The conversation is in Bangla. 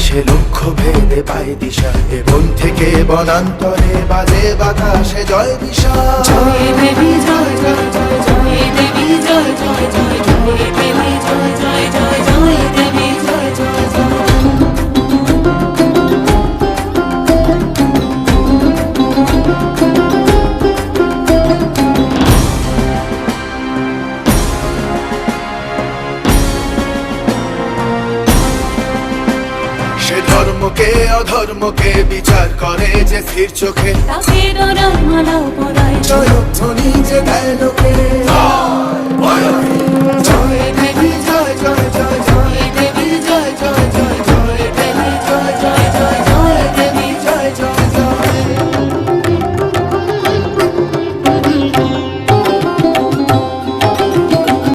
সে লক্ষ্য ভেদে পায় দিশা, এ বন থেকে বনান্তরে বাজে বাতাসে জয় দিশা। জয় দেবী জয় জয় জয়, জয় দেবী জয় জয় জয়, জয় দেবী জয় জয় জয়, জয় দেবী জয় জয় জয়। সে ধর্মকে অধর্মকে বিচার করে যে স্থির চোখে, তাকে ডোরার মালা পরায় জয়ধ্বনি যে দেয় লোকে।